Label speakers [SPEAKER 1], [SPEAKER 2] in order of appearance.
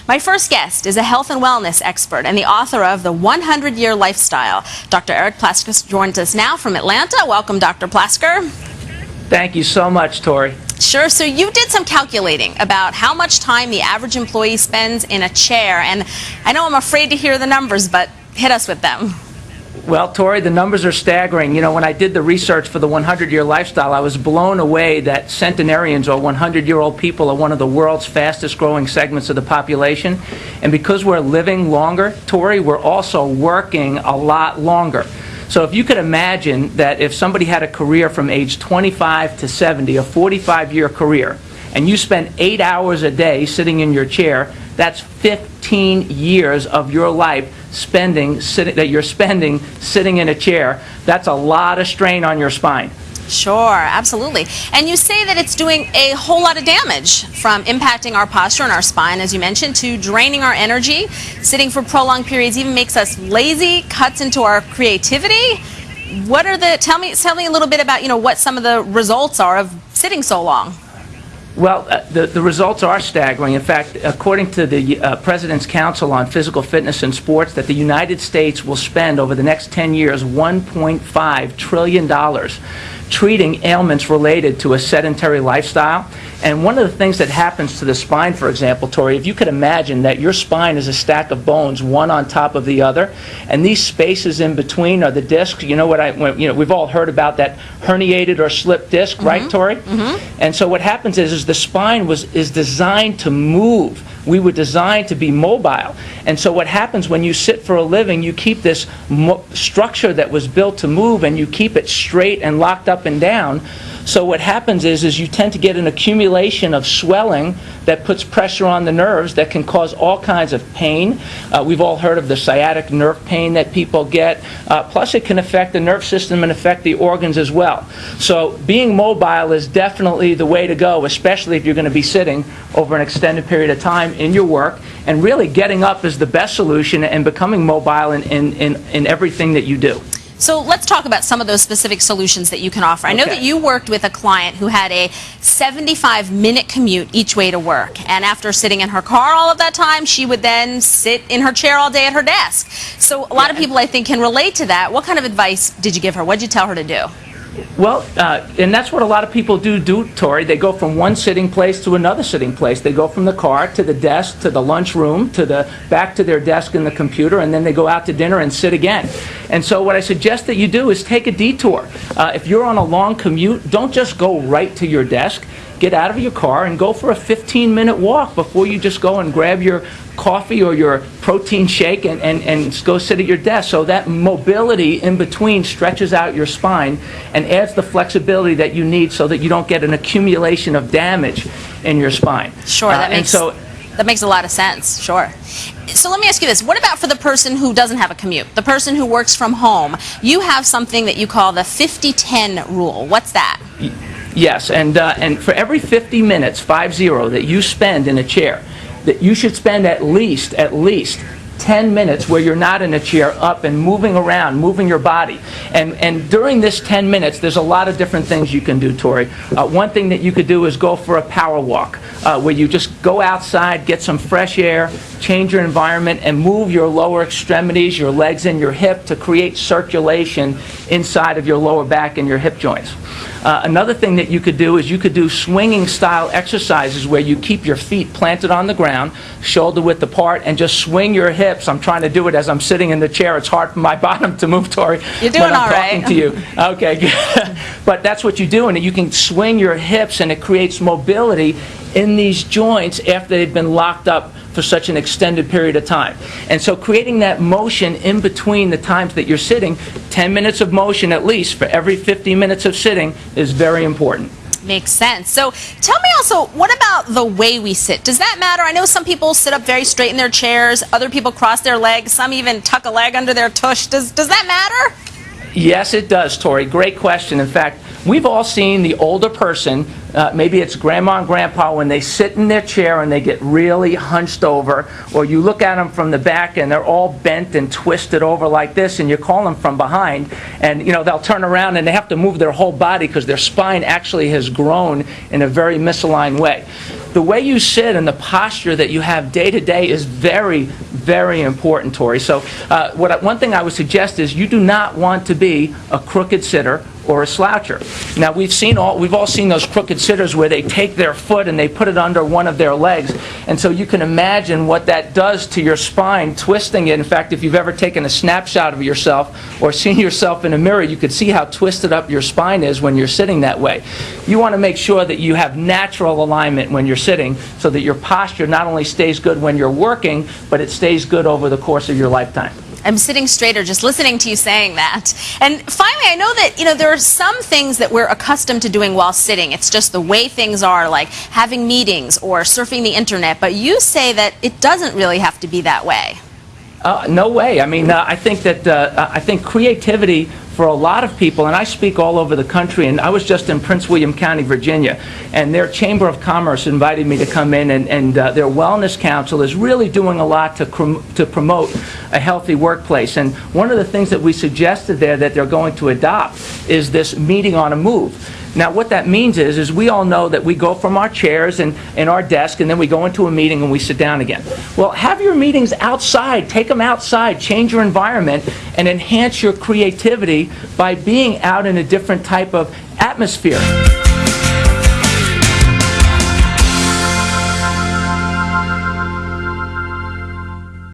[SPEAKER 1] My first guest is a health and wellness expert and the author of The 100-Year Lifestyle. Dr. Eric Plasker joins us now from Atlanta. Welcome, Dr. Plasker.
[SPEAKER 2] Thank you so much, Tori.
[SPEAKER 1] Sure. So you did some calculating about how much time the average employee spends in a chair. And I know I'm afraid to hear the numbers, but hit us with them.
[SPEAKER 2] Well, Tori, the numbers are staggering. You know, when I did the research for the 100-year lifestyle, I was blown away that centenarians or 100-year-old people are one of the world's fastest growing segments of the population. And because we're living longer, Tori, we're also working a lot longer. So if you could imagine that if somebody had a career from age 25 to 70, a 45-year career, and you spend 8 hours a day sitting in your chair, that's 15 years of your life that you're spending sitting in a chair. That's a lot of strain on your spine.
[SPEAKER 1] Sure, absolutely. And you say that it's doing a whole lot of damage, from impacting our posture and our spine, as you mentioned, to draining our energy. Sitting for prolonged periods even makes us lazy, cuts into our creativity. What are the, tell me a little bit about, what some of the results are of sitting so long.
[SPEAKER 2] Well, the results are staggering. In fact, according to the President's Council on Physical Fitness and Sports, that the United States will spend over the next 10 years $1.5 trillion treating ailments related to a sedentary lifestyle. And one of the things that happens to the spine, for example, Tori, if you could imagine that your spine is a stack of bones, one on top of the other, and these spaces in between are the discs. We've all heard about that herniated or slipped disc, right, Tori? Mm-hmm. And so what happens is the spine is designed to move. We were designed to be mobile. And so what happens when you sit for a living, you keep this structure that was built to move, and you keep it straight and locked up and down. So what happens is you tend to get an accumulation of swelling that puts pressure on the nerves that can cause all kinds of pain. We've all heard of the sciatic nerve pain that people get. Plus it can affect the nerve system and affect the organs as well. So being mobile is definitely the way to go, especially if you're going to be sitting over an extended period of time in your work. And really getting up is the best solution, and becoming mobile in everything that you do.
[SPEAKER 1] So let's talk about some of those specific solutions that you can offer. I know that you worked with a client who had a 75-minute commute each way to work. And after sitting in her car all of that time, she would then sit in her chair all day at her desk. So a lot of people, I think, can relate to that. What kind of advice did you give her? What did you tell her to do?
[SPEAKER 2] Well, and that's what a lot of people do, Tori. They go from one sitting place to another sitting place. They go from the car to the desk to the lunchroom back to their desk and the computer, and then they go out to dinner and sit again. And so what I suggest that you do is take a detour. If you're on a long commute, don't just go right to your desk. Get out of your car and go for a 15-minute walk before you just go and grab your coffee or your protein shake and go sit at your desk. So that mobility in between stretches out your spine and adds the flexibility that you need so that you don't get an accumulation of damage in your spine.
[SPEAKER 1] Sure, that makes a lot of sense. Sure. So let me ask you this. What about for the person who doesn't have a commute, the person who works from home? You have something that you call the 50-10 rule. What's that?
[SPEAKER 2] Yes, and for every 50 minutes, 50, that you spend in a chair, that you should spend at least 10 minutes where you're not in a chair, up and moving around, moving your body. And during this 10 minutes, there's a lot of different things you can do, Tori. One thing that you could do is go for a power walk, where you just go outside, get some fresh air, change your environment, and move your lower extremities, your legs and your hip to create circulation inside of your lower back and your hip joints. Another thing that you could do is you could do swinging style exercises where you keep your feet planted on the ground, shoulder width apart, and just swing your hips. I'm trying to do it as I'm sitting in the chair. It's hard for my bottom to move, Tori.
[SPEAKER 1] You're doing all right.
[SPEAKER 2] I'm talking to you. Okay, good. But that's what you do, and you can swing your hips, and it creates mobility in these joints after they've been locked up for such an extended period of time. And so creating that motion in between the times that you're sitting, 10 minutes of motion at least for every 50 minutes of sitting, is very important.
[SPEAKER 1] Makes sense. So tell me also, what about the way we sit? Does that matter? I know some people sit up very straight in their chairs, other people cross their legs, some even tuck a leg under their tush. Does that matter?
[SPEAKER 2] Yes, it does, Tori. Great question. In fact, we've all seen the older person, maybe it's grandma and grandpa, when they sit in their chair and they get really hunched over, or you look at them from the back and they're all bent and twisted over like this, and you call them from behind, and they'll turn around and they have to move their whole body because their spine actually has grown in a very misaligned way. the way you sit and the posture that you have day to day is very, very important, Tori. So one thing I would suggest is you do not want to be a crooked sitter or a sloucher. Now, we've all seen those crooked sitters where they take their foot and they put it under one of their legs, and so you can imagine what that does to your spine, twisting it. In fact, if you've ever taken a snapshot of yourself or seen yourself in a mirror, you could see how twisted up your spine is when you're sitting that way. You want to make sure that you have natural alignment when you're sitting so that your posture not only stays good when you're working, but it stays good over the course of your lifetime.
[SPEAKER 1] I'm sitting straighter just listening to you saying that. And finally, I know that, there are some things that we're accustomed to doing while sitting. It's just the way things are, like having meetings or surfing the internet. But you say that it doesn't really have to be that way.
[SPEAKER 2] No way. I mean, I think creativity for a lot of people, and I speak all over the country, and I was just in Prince William County, Virginia, and their Chamber of Commerce invited me to come in, and their Wellness Council is really doing a lot to promote a healthy workplace. And one of the things that we suggested there that they're going to adopt is this meeting on a move. Now, what that means is we all know that we go from our chairs and our desk, and then we go into a meeting and we sit down again. Well, have your meetings outside. Take them outside. Change your environment and enhance your creativity by being out in a different type of atmosphere.